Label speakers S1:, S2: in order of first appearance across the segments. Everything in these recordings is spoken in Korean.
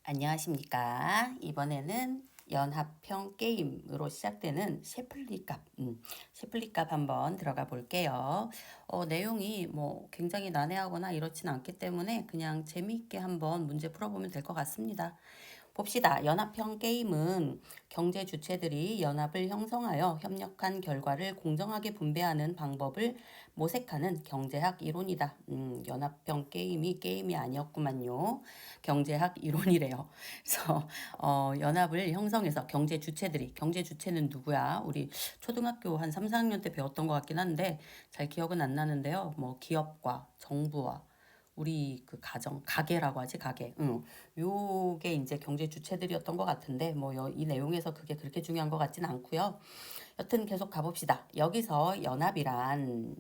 S1: 안녕하십니까. 이번에는 연합형 게임으로 시작되는 셰플리값 한번 들어가 볼게요. 내용이 뭐 굉장히 난해하거나 이렇진 않기 때문에 그냥 재미있게 한번 문제 풀어보면 될 것 같습니다. 봅시다. 연합형 게임은 경제 주체들이 연합을 형성하여 협력한 결과를 공정하게 분배하는 방법을 모색하는 경제학 이론이다. 연합형 게임이 아니었구만요. 경제학 이론이래요. 그래서 연합을 형성해서 경제 주체는 누구야? 우리 초등학교 한 3, 4학년 때 배웠던 것 같긴 한데 잘 기억은 안 나는데요. 뭐 기업과 정부와 우리 그 가게라고 하지, 가게. 응. 요게 이제 경제 주체들이었던 것 같은데, 뭐, 이 내용에서 그게 그렇게 중요한 것 같진 않고요. 여튼 계속 가봅시다. 여기서 연합이란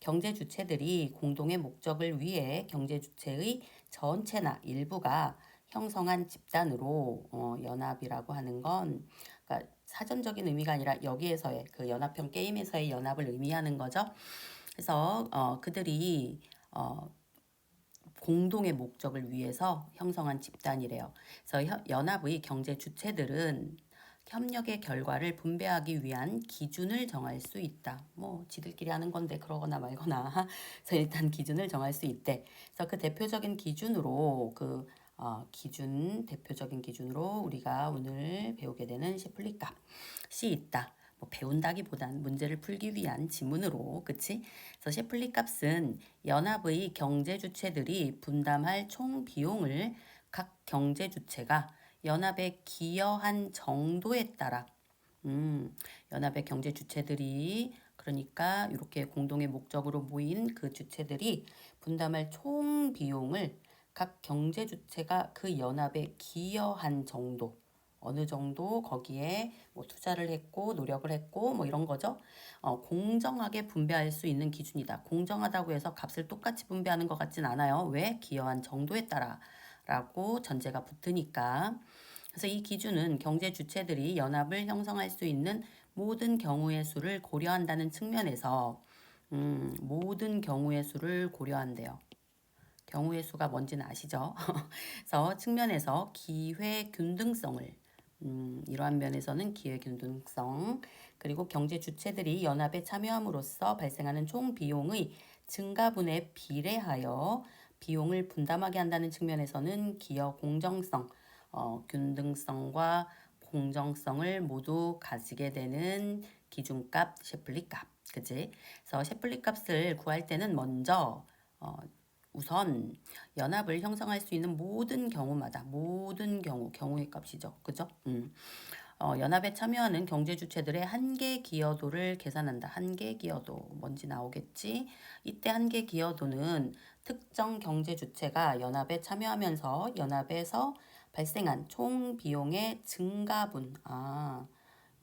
S1: 경제 주체들이 공동의 목적을 위해 경제 주체의 전체나 일부가 형성한 집단으로 연합이라고 하는 건, 그러니까 사전적인 의미가 아니라 여기에서의 그 연합형 게임에서의 연합을 의미하는 거죠. 그래서 그들이 공동의 목적을 위해서 형성한 집단이래요. 그래서 연합의 경제 주체들은 협력의 결과를 분배하기 위한 기준을 정할 수 있다. 뭐 지들끼리 하는 건데 그러거나 말거나. 그래서 일단 기준을 정할 수 있대. 그래서 그 대표적인 기준으로 대표적인 기준으로 우리가 오늘 배우게 되는 시플리 값이 있다. 뭐 배운다기보단 문제를 풀기 위한 지문으로, 그치? 그래서 셰플리 값은 연합의 경제 주체들이 분담할 총 비용을 각 경제 주체가 연합에 기여한 정도에 따라 연합의 경제 주체들이 그러니까 이렇게 공동의 목적으로 모인 그 주체들이 분담할 총 비용을 각 경제 주체가 그 연합에 기여한 정도 어느 정도 거기에 뭐 투자를 했고 노력을 했고 뭐 이런 거죠. 공정하게 분배할 수 있는 기준이다. 공정하다고 해서 값을 똑같이 분배하는 것 같진 않아요. 왜? 기여한 정도에 따라라고 전제가 붙으니까. 그래서 이 기준은 경제 주체들이 연합을 형성할 수 있는 모든 경우의 수를 고려한다는 측면에서 모든 경우의 수를 고려한대요. 경우의 수가 뭔지는 아시죠? 그래서 측면에서 기회 균등성을 이러한 면에서는 기회 균등성 그리고 경제 주체들이 연합에 참여함으로써 발생하는 총 비용의 증가분에 비례하여 비용을 분담하게 한다는 측면에서는 기여 공정성, 균등성과 공정성을 모두 가지게 되는 기준값, 셰플리 값. 그치? 그래서 셰플리 값을 구할 때는 먼저 우선 연합을 형성할 수 있는 모든 경우마다 모든 경우의 값이죠. 그죠? 연합에 참여하는 경제 주체들의 한계 기여도를 계산한다. 한계 기여도 뭔지 나오겠지? 이때 한계 기여도는 특정 경제 주체가 연합에 참여하면서 연합에서 발생한 총 비용의 증가분.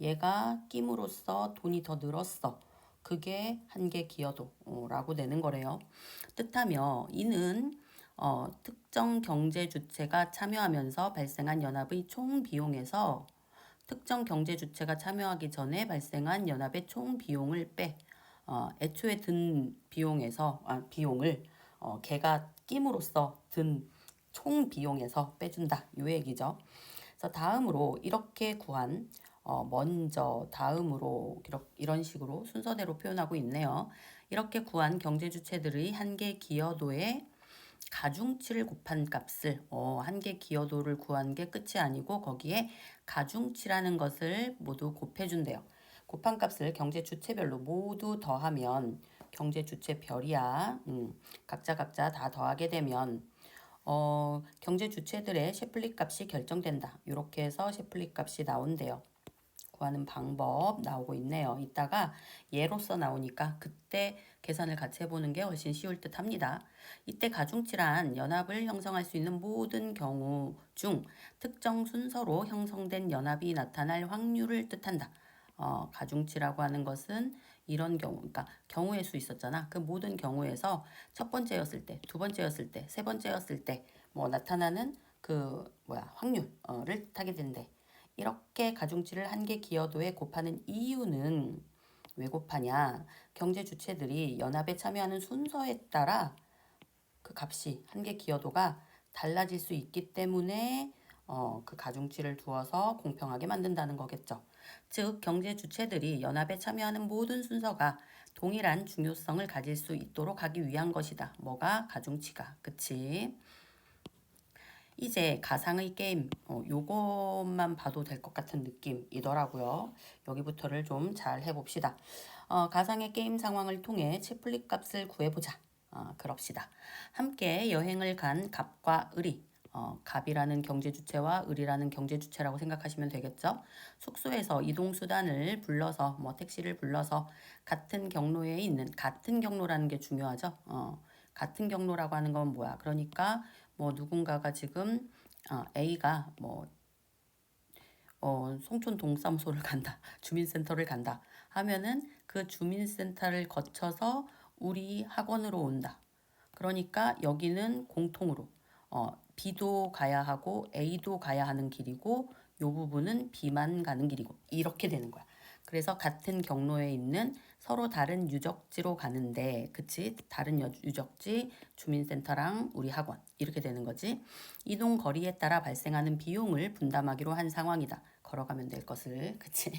S1: 얘가 끼므로써 돈이 더 늘었어. 그게 한계 기여도라고 되는 거래요. 뜻하며 이는 특정 경제 주체가 참여하면서 발생한 연합의 총 비용에서 특정 경제 주체가 참여하기 전에 발생한 연합의 총 비용을 애초에 든 비용을 걔가 끼므로써 든 총 비용에서 빼준다. 요 얘기죠. 그래서 다음으로 이렇게 구한 먼저 다음으로 이런 식으로 순서대로 표현하고 있네요. 이렇게 구한 경제 주체들의 한계 기여도에 가중치를 곱한 값을 한계 기여도를 구한 게 끝이 아니고 거기에 가중치라는 것을 모두 곱해준대요. 곱한 값을 경제 주체별로 모두 더하면 경제 주체 별이야. 각자 다 더하게 되면 경제 주체들의 셰플리 값이 결정된다. 이렇게 해서 셰플리 값이 나온대요. 구하는 방법 나오고 있네요. 이따가 예로서 나오니까 그때 계산을 같이 해보는 게 훨씬 쉬울 듯 합니다. 이때 가중치란 연합을 형성할 수 있는 모든 경우 중 특정 순서로 형성된 연합이 나타날 확률을 뜻한다. 가중치라고 하는 것은 이런 경우, 그러니까 경우의 수 있었잖아. 그 모든 경우에서 첫 번째였을 때, 두 번째였을 때, 세 번째였을 때, 뭐 나타나는 확률을 뜻하게 된대. 이렇게 가중치를 한계 기여도에 곱하는 이유는 왜 곱하냐? 경제 주체들이 연합에 참여하는 순서에 따라 그 값이 한계 기여도가 달라질 수 있기 때문에 그 가중치를 두어서 공평하게 만든다는 거겠죠. 즉 경제 주체들이 연합에 참여하는 모든 순서가 동일한 중요성을 가질 수 있도록 하기 위한 것이다. 뭐가? 가중치가. 그치? 이제 가상의 게임, 요것만 봐도 될 것 같은 느낌이더라고요. 여기부터를 좀 잘 해봅시다. 가상의 게임 상황을 통해 채플릿 값을 구해보자. 그럽시다. 함께 여행을 간 갑과 을이, 갑이라는 경제 주체와 을이라는 경제 주체라고 생각하시면 되겠죠. 숙소에서 이동수단을 불러서, 뭐 택시를 불러서 같은 경로에 있는, 같은 경로라는 게 중요하죠. 같은 경로라고 하는 건 뭐야? 그러니까 뭐 누군가가 지금 A가 뭐 송촌 동사무소를 간다, 주민센터를 간다 하면은 그 주민센터를 거쳐서 우리 학원으로 온다. 그러니까 여기는 공통으로 B도 가야 하고 A도 가야 하는 길이고 요 부분은 B만 가는 길이고 이렇게 되는 거야. 그래서 같은 경로에 있는 서로 다른 유적지로 가는데, 그치? 다른 유적지, 주민센터랑 우리 학원 이렇게 되는 거지. 이동 거리에 따라 발생하는 비용을 분담하기로 한 상황이다. 걸어가면 될 것을, 그치?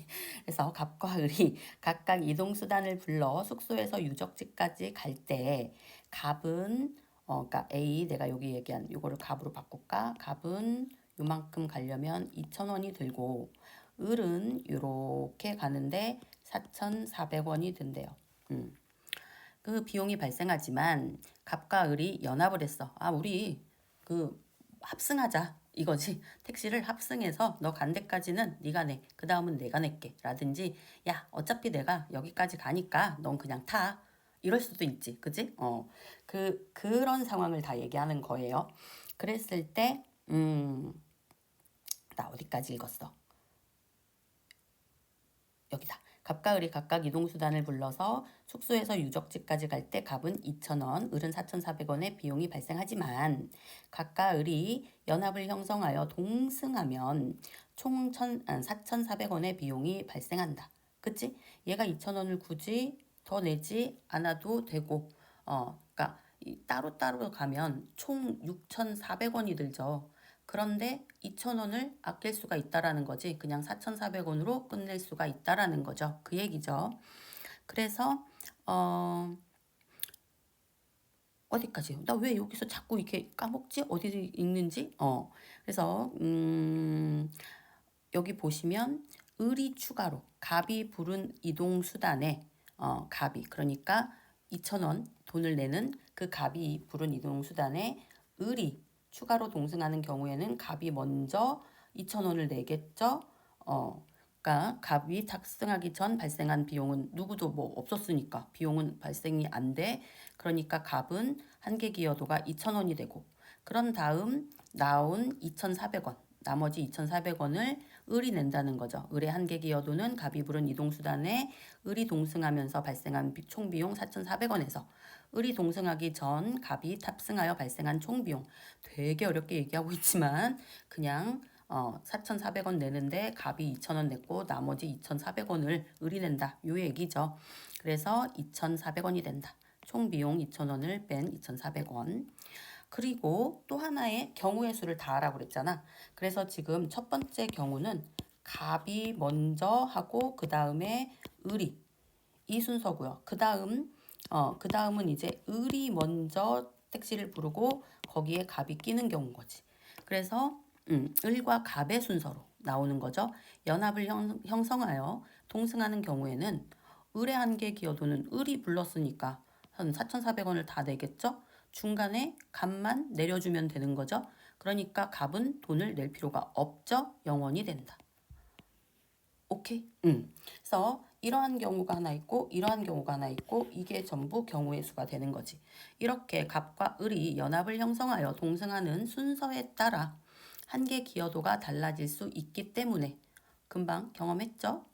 S1: 그래서 갑과 을이 각각 이동 수단을 불러 숙소에서 유적지까지 갈 때 갑은 그러니까 A, 내가 여기 얘기한 요거를 갑으로 바꿀까? 갑은 요만큼 가려면 2,000원이 들고 을은 요렇게 가는데 4,400원이 든대요. 그 비용이 발생하지만 갑과 을이 연합을 했어. 우리 그 합승하자 이거지. 택시를 합승해서 너 간 데까지는 네가 내. 그 다음은 내가 낼게. 라든지 야 어차피 내가 여기까지 가니까 넌 그냥 타. 이럴 수도 있지. 그지? 그런 상황을 다 얘기하는 거예요. 그랬을 때 나 어디까지 읽었어? 여기다. 갑과 을이 각각 이동수단을 불러서 숙소에서 유적지까지 갈 때 갑은 2,000원, 을은 4,400원의 비용이 발생하지만 갑과 을이 연합을 형성하여 동승하면 총 4,400원의 비용이 발생한다. 그치? 얘가 2,000원을 굳이 더 내지 않아도 되고 그러니까 따로따로 가면 총 6,400원이 들죠. 그런데 2,000원을 아낄 수가 있다라는 거지. 그냥 4,400원으로 끝낼 수가 있다라는 거죠. 그 얘기죠. 그래서 어디까지요? 나 왜 여기서 자꾸 이렇게 까먹지? 어디 읽는지? 그래서 여기 보시면 을이 추가로 갑이 부른 이동 수단에 갑이 그러니까 2,000원 돈을 내는 그 갑이 부른 이동 수단에 을이 추가로 동승하는 경우에는 갑이 먼저 2,000원을 내겠죠. 그러니까 갑이 탑승하기 전 발생한 비용은 누구도 뭐 없었으니까 비용은 발생이 안 돼. 그러니까 갑은 한계 기여도가 2,000원이 되고 그런 다음 나온 2,400원 나머지 2,400원을 을이 낸다는 거죠. 을의 한계 기여도는 갑이 부른 이동수단에 을이 동승하면서 발생한 총비용 4,400원에서 을이 동승하기 전 갑이 탑승하여 발생한 총비용 되게 어렵게 얘기하고 있지만 그냥 4,400원 내는데 갑이 2,000원 냈고 나머지 2,400원을 을이 낸다. 요 얘기죠. 그래서 2,400원이 된다. 총 비용 2,000원을 뺀 2,400원. 그리고 또 하나의 경우의 수를 다 하라고 그랬잖아. 그래서 지금 첫 번째 경우는 갑이 먼저 하고 그 다음에 을이 이 순서고요. 그 다음은 이제 을이 먼저 택시를 부르고 거기에 갑이 끼는 경우인 거지. 그래서 을과 갑의 순서로 나오는 거죠. 연합을 형성하여 동승하는 경우에는 을의 한계 기여도는 을이 불렀으니까 한 4,400원을 다 내겠죠. 중간에 갑만 내려주면 되는 거죠. 그러니까 갑은 돈을 낼 필요가 없죠. 0원이 된다. 오케이? 그래서 이러한 경우가 하나 있고 이러한 경우가 하나 있고 이게 전부 경우의 수가 되는 거지. 이렇게 갑과 을이 연합을 형성하여 동승하는 순서에 따라 한계 기여도가 달라질 수 있기 때문에 금방 경험했죠?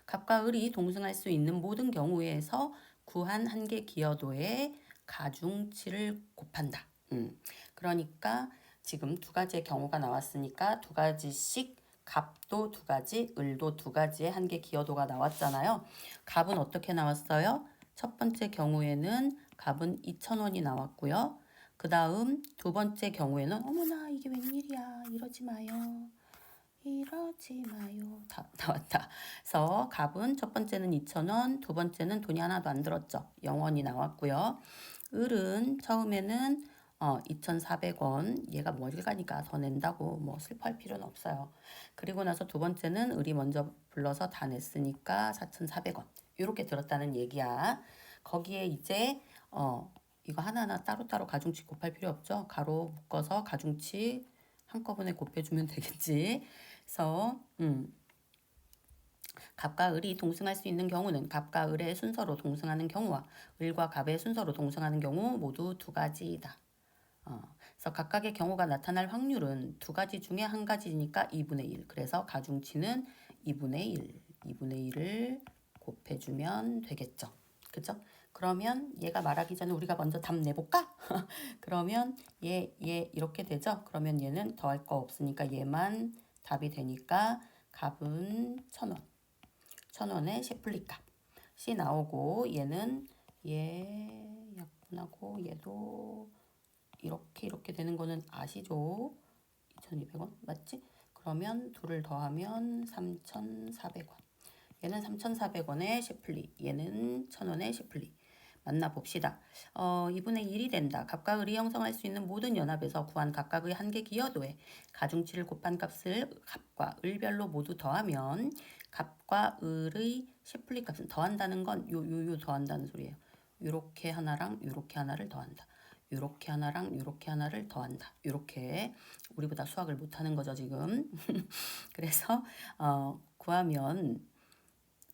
S1: 갑과 을이 동승할 수 있는 모든 경우에서 구한 한계 기여도의 가중치를 곱한다. 그러니까 지금 두 가지의 경우가 나왔으니까 두 가지씩 갑도 두 가지, 을도 두 가지의 한계 기여도가 나왔잖아요. 갑은 어떻게 나왔어요? 첫 번째 경우에는 갑은 2,000원이 나왔고요. 그 다음 두 번째 경우에는 어머나 이게 웬일이야 이러지 마요. 이러지 마요. 다 나왔다. 그래서 값은 첫 번째는 2,000원, 두 번째는 돈이 하나도 안 들었죠. 0원이 나왔고요. 을은 처음에는 2,400원. 얘가 머리를 가니까 더 낸다고 뭐 슬퍼할 필요는 없어요. 그리고 나서 두 번째는 을이 먼저 불러서 다 냈으니까 4,400원. 이렇게 들었다는 얘기야. 거기에 이제 이거 하나하나 따로따로 가중치 곱할 필요 없죠. 가로 묶어서 가중치 한꺼번에 곱해주면 되겠지. 그래서 갑과 을이 동승할 수 있는 경우는 갑과 을의 순서로 동승하는 경우와 을과 갑의 순서로 동승하는 경우 모두 두 가지이다. 그래서 각각의 경우가 나타날 확률은 두 가지 중에 한 가지니까 2분의 1. 그래서 가중치는 2분의 1. 2분의 1을 곱해주면 되겠죠. 그죠? 그러면 얘가 말하기 전에 우리가 먼저 답 내볼까? 그러면 얘 이렇게 되죠? 그러면 얘는 더할 거 없으니까 얘만 답이 되니까 값은 1,000원. 1,000원의 셰플리값. C 나오고 얘는 얘 약분하고 얘도 이렇게 되는 거는 아시죠? 2,200원 맞지? 그러면 둘을 더하면 3,400원. 얘는 3,400원의 셰플리, 얘는 1,000원의 셰플리. 만나봅시다. 2분의 1이 된다. 갑과 을이 형성할 수 있는 모든 연합에서 구한 각각의 한계 기여도에 가중치를 곱한 값을 갑과 을별로 모두 더하면 갑과 을의 셰플리 값은 더한다는 건 요 더한다는 소리예요. 요렇게 하나랑 요렇게 하나를 더한다. 요렇게 하나랑 요렇게 하나를 더한다. 요렇게 우리보다 수학을 못하는 거죠 지금. 그래서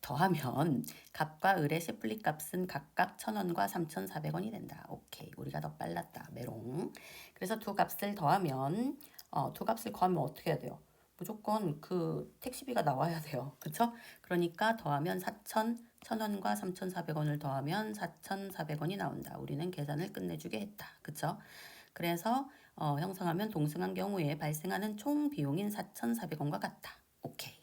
S1: 더하면 갑과 을의 셰플리 값은 각각 1,000원과 3,400원이 된다. 오케이. 우리가 더 빨랐다. 메롱. 그래서 두 값을 더하면 두 값을 더하면 어떻게 해야 돼요? 무조건 그 택시비가 나와야 돼요. 그쵸? 그러니까 더하면 1,000원과 3,400원을 더하면 4,400원이 나온다. 우리는 계산을 끝내주게 했다. 그쵸? 그래서 형성하면 동승한 경우에 발생하는 총 비용인 4,400원과 같다. 오케이.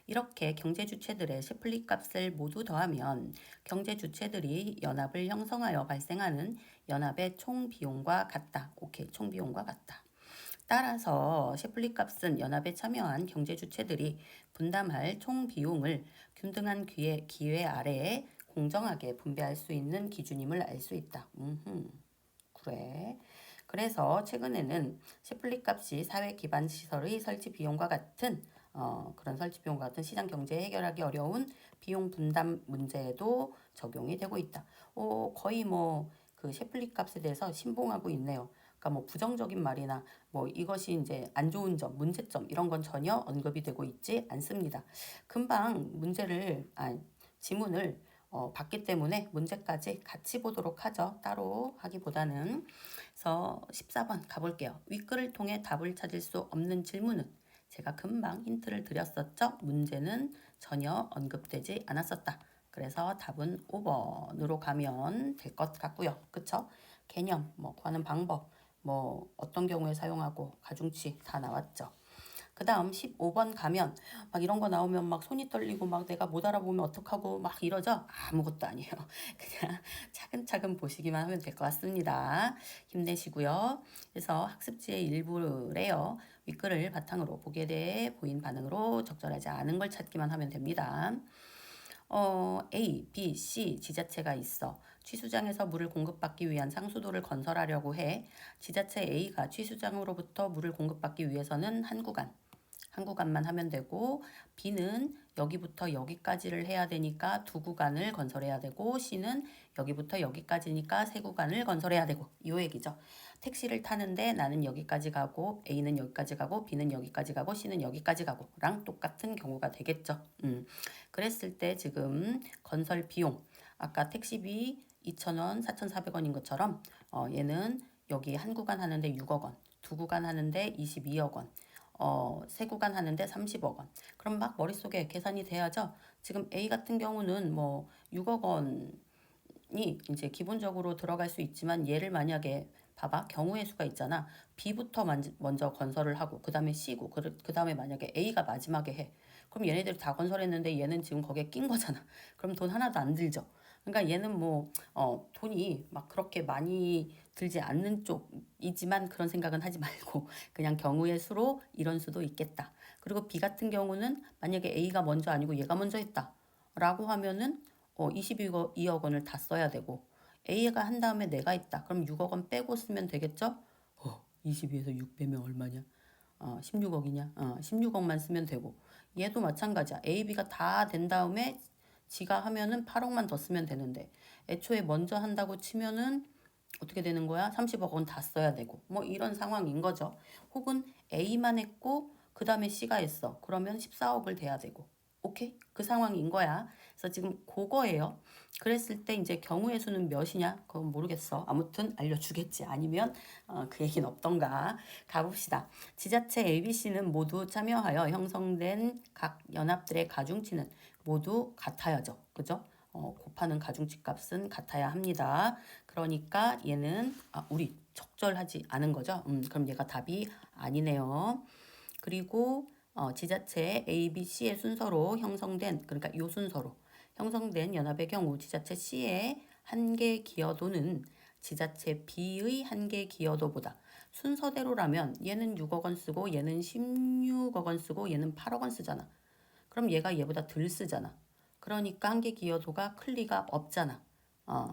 S1: 이렇게 경제 주체들의 셰플리 값을 모두 더하면 경제 주체들이 연합을 형성하여 발생하는 연합의 총 비용과 같다. 오케이, 총 비용과 같다. 따라서 셰플리 값은 연합에 참여한 경제 주체들이 분담할 총 비용을 균등한 기회 아래에 공정하게 분배할 수 있는 기준임을 알 수 있다. 그래. 그래서 최근에는 셰플리 값이 사회 기반 시설의 설치 비용과 같은 그런 설치 비용과 같은 시장 경제에 해결하기 어려운 비용 분담 문제에도 적용이 되고 있다. 거의 뭐 그 셰플리 값에 대해서 신봉하고 있네요. 그러니까 뭐 부정적인 말이나 뭐 이것이 이제 안 좋은 점, 문제점 이런 건 전혀 언급이 되고 있지 않습니다. 금방 지문을 봤기 때문에 문제까지 같이 보도록 하죠. 따로 하기보다는. 그래서 14번 가볼게요. 윗글을 통해 답을 찾을 수 없는 질문은 제가 금방 힌트를 드렸었죠. 문제는 전혀 언급되지 않았었다. 그래서 답은 5번으로 가면 될 것 같고요. 그쵸? 개념, 뭐 구하는 방법, 뭐 어떤 경우에 사용하고 가중치 다 나왔죠. 그 다음 15번 가면 막 이런 거 나오면 막 손이 떨리고 막 내가 못 알아보면 어떡하고 막 이러죠? 아무것도 아니에요. 그냥 차근차근 보시기만 하면 될 것 같습니다. 힘내시고요. 그래서 학습지의 일부래요. 윗글을 바탕으로 보기에 대해 보인 반응으로 적절하지 않은 걸 찾기만 하면 됩니다. A, B, C 지자체가 있어. 취수장에서 물을 공급받기 위한 상수도를 건설하려고 해. 지자체 A가 취수장으로부터 물을 공급받기 위해서는 한 구간만 하면 되고, B는 여기부터 여기까지를 해야 되니까 두 구간을 건설해야 되고, C는 여기부터 여기까지니까 세 구간을 건설해야 되고, 이 얘기죠. 택시를 타는데 나는 여기까지 가고, A는 여기까지 가고, B는 여기까지 가고, C는 여기까지 가고, 랑 똑같은 경우가 되겠죠. 그랬을 때 지금 건설 비용, 아까 택시비 2,000원, 4,400원인 것처럼 얘는 여기 한 구간 하는데 6억 원, 두 구간 하는데 22억 원, 세 구간 하는데 30억 원. 그럼 막 머릿속에 계산이 돼야죠. 지금 A 같은 경우는 뭐 6억 원이 이제 기본적으로 들어갈 수 있지만 얘를 만약에 봐봐 경우의 수가 있잖아. B부터 먼저 건설을 하고 그 다음에 C고 그 다음에 만약에 A가 마지막에 해. 그럼 얘네들이 다 건설했는데 얘는 지금 거기에 낀 거잖아. 그럼 돈 하나도 안 들죠. 그러니까 얘는 뭐 돈이 막 그렇게 많이 들지 않는 쪽이지만 그런 생각은 하지 말고 그냥 경우의 수로 이런 수도 있겠다. 그리고 B 같은 경우는 만약에 A가 먼저 아니고 얘가 먼저 했다 라고 하면은 22억 원을 다 써야 되고 A가 한 다음에 내가 있다. 그럼 6억 원 빼고 쓰면 되겠죠? 22에서 6 빼면 얼마냐? 16억이냐? 16억만 쓰면 되고 얘도 마찬가지야. A, B가 다 된 다음에 지가 하면은 8억만 더 쓰면 되는데 애초에 먼저 한다고 치면은 어떻게 되는 거야? 30억 원 다 써야 되고 뭐 이런 상황인 거죠. 혹은 A만 했고 그 다음에 C가 했어. 그러면 14억을 대야 되고 오케이? 그 상황인 거야. 그래서 지금 그거예요. 그랬을 때 이제 경우의 수는 몇이냐? 그건 모르겠어. 아무튼 알려주겠지. 아니면 그 얘기는 없던가. 가봅시다. 지자체 ABC는 모두 참여하여 형성된 각 연합들의 가중치는 모두 같아야죠. 그죠? 곱하는 가중치 값은 같아야 합니다. 그러니까 얘는 우리 적절하지 않은 거죠. 그럼 얘가 답이 아니네요. 그리고 지자체 A, B, C의 순서로 형성된 그러니까 요 순서로 형성된 연합의 경우 지자체 C의 한계 기여도는 지자체 B의 한계 기여도보다 순서대로라면 얘는 6억 원 쓰고 얘는 16억 원 쓰고 얘는 8억 원 쓰잖아. 그럼 얘가 얘보다 덜 쓰잖아. 그러니까 한계 기여도가 클 리가 없잖아.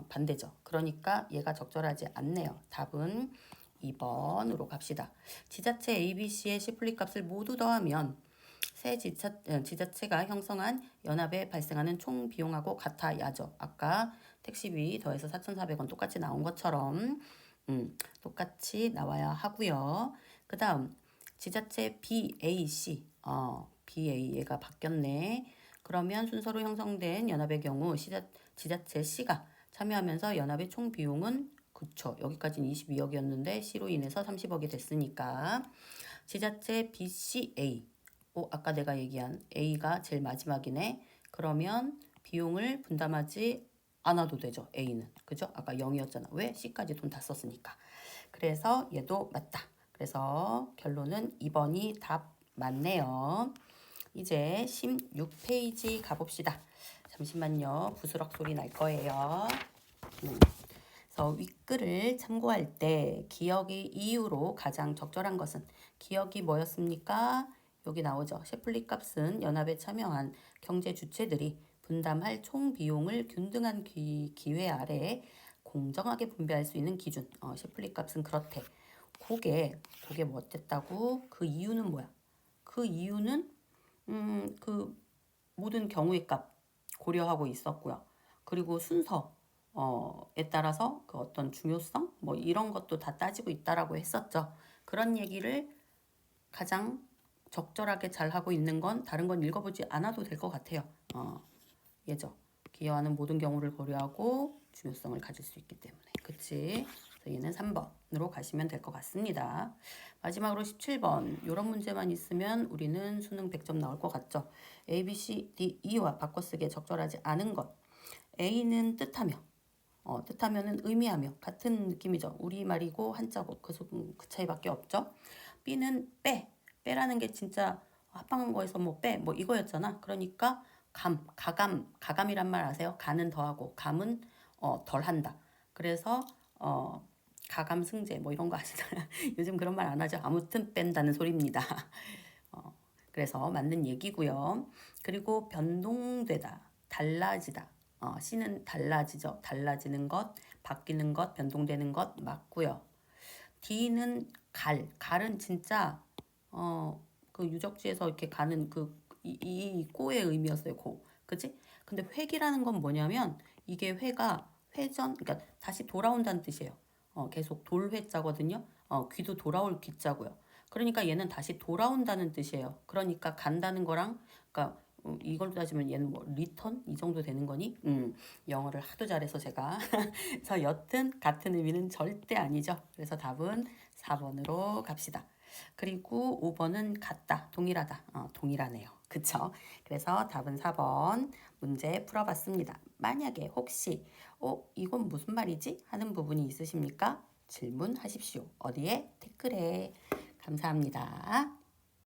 S1: 반대죠. 그러니까 얘가 적절하지 않네요. 답은 2번으로 갑시다. 지자체 ABC의 시플릿 값을 모두 더하면 새 지자체가 형성한 연합에 발생하는 총 비용하고 같아야죠. 아까 택시비 더해서 4,400원 똑같이 나온 것처럼 똑같이 나와야 하고요. 그 다음 지자체 BAC BA 얘가 바뀌었네. 그러면 순서로 형성된 연합의 경우 지자체 C가 참여하면서 연합의 총 비용은 그쵸. 여기까지는 22억이었는데 C로 인해서 30억이 됐으니까 지자체 BCA 아까 내가 얘기한 A가 제일 마지막이네. 그러면 비용을 분담하지 않아도 되죠. A는. 그죠? 아까 0이었잖아. 왜? C까지 돈 다 썼으니까. 그래서 얘도 맞다. 그래서 결론은 2번이 답 맞네요. 이제 16페이지 가봅시다. 잠시만요. 부스럭 소리 날 거예요. 그래서 윗글을 참고할 때 기억의 이유로 가장 적절한 것은 기억이 뭐였습니까? 여기 나오죠. 셰플릿 값은 연합에 참여한 경제 주체들이 분담할 총 비용을 균등한 기회 아래 공정하게 분배할 수 있는 기준. 셰플릿 값은 그렇대. 그게 뭐 어땠다고? 그 이유는 뭐야? 그 이유는 그 모든 경우의 값 고려하고 있었고요. 그리고 순서에 따라서 그 어떤 중요성 뭐 이런 것도 다 따지고 있다라고 했었죠. 그런 얘기를 가장 적절하게 잘 하고 있는 건 다른 건 읽어보지 않아도 될 것 같아요. 예죠. 기여하는 모든 경우를 고려하고 중요성을 가질 수 있기 때문에. 그치? 그래서 얘는 3번으로 가시면 될 것 같습니다. 마지막으로 17번. 이런 문제만 있으면 우리는 수능 100점 나올 것 같죠. A, B, C, D, E와 바꿔쓰기에 적절하지 않은 것. A는 뜻하며. 뜻하면은 의미하며 같은 느낌이죠. 우리말이고 한자고 그 차이밖에 없죠. B는 빼라는 게 진짜 합방한 거에서 뭐 이거였잖아. 그러니까 가감이란 말 아세요? 가는 더하고 감은 덜한다. 그래서 가감승제 뭐 이런 거 아시잖아요. 요즘 그런 말 안 하죠. 아무튼 뺀다는 소리입니다. 그래서 맞는 얘기고요. 그리고 변동되다, 달라지다. C는 달라지죠. 달라지는 것, 바뀌는 것, 변동되는 것 맞고요. D는 갈은 진짜 그 유적지에서 이렇게 가는 이 꼬의 의미였어요. 그치? 근데 획이라는 건 뭐냐면 이게 회가 그러니까 다시 돌아온다는 뜻이에요. 계속 돌회자거든요. 귀도 돌아올 귀자고요. 그러니까 얘는 다시 돌아온다는 뜻이에요. 그러니까 간다는 거랑 그러니까 이걸로 따지면 얘는 뭐 리턴 이 정도 되는 거니? 영어를 하도 잘해서 제가 그래서 여튼 같은 의미는 절대 아니죠. 그래서 답은 4번으로 갑시다. 그리고 5번은 같다, 동일하다. 동일하네요. 그쵸? 그래서 답은 4번 문제 풀어봤습니다. 만약에 혹시 이건 무슨 말이지? 하는 부분이 있으십니까? 질문하십시오. 어디에? 댓글에. 감사합니다.